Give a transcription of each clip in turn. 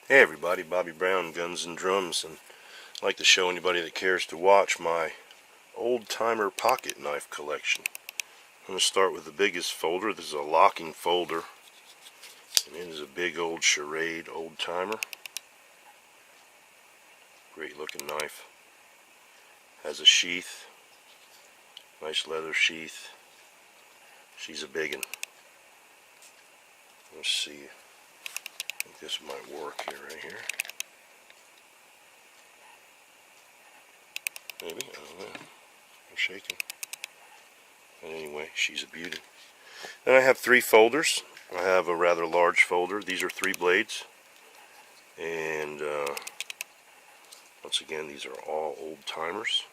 Hey everybody, Bobby Brown, Guns and Drums, and I'd like to show anybody that cares to watch my old-timer pocket knife collection. I'm going to start with the biggest folder. This is a locking folder, and it is a big old Schrade old-timer. Great looking knife. Has a sheath, nice leather sheath. She's a big one. Let's see, I think this might work here, right here. Maybe, I don't know. I'm shaking. But anyway, she's a beauty. Then I have three folders. I have a rather large folder. These are 3 blades. And once again, these are all old timers.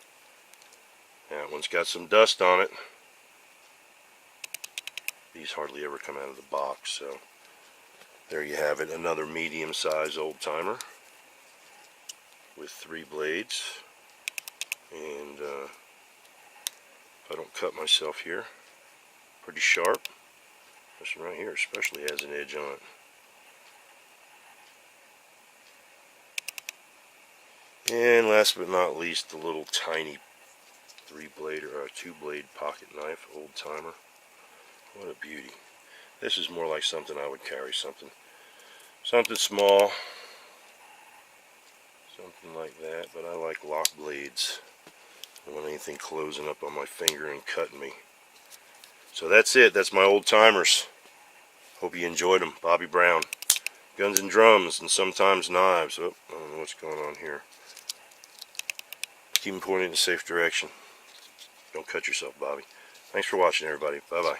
That one's got some dust on it. These hardly ever come out of the box, so there you have it. Another medium-sized old timer with 3 blades. And if I don't cut myself here, pretty sharp. This one right here especially has an edge on it. And last but not least, the little tiny 3-blade or 2-blade pocket knife, old timer. What a beauty. This is more like something I would carry, something small, something like that, but I like lock blades. I don't want anything closing up on my finger and cutting me. So that's it. That's my old timers. Hope you enjoyed them. Bobby Brown. Guns and drums, and sometimes knives. Oh, I don't know what's going on here. Keep them pointing in a safe direction. Don't cut yourself, Bobby. Thanks for watching, everybody. Bye-bye.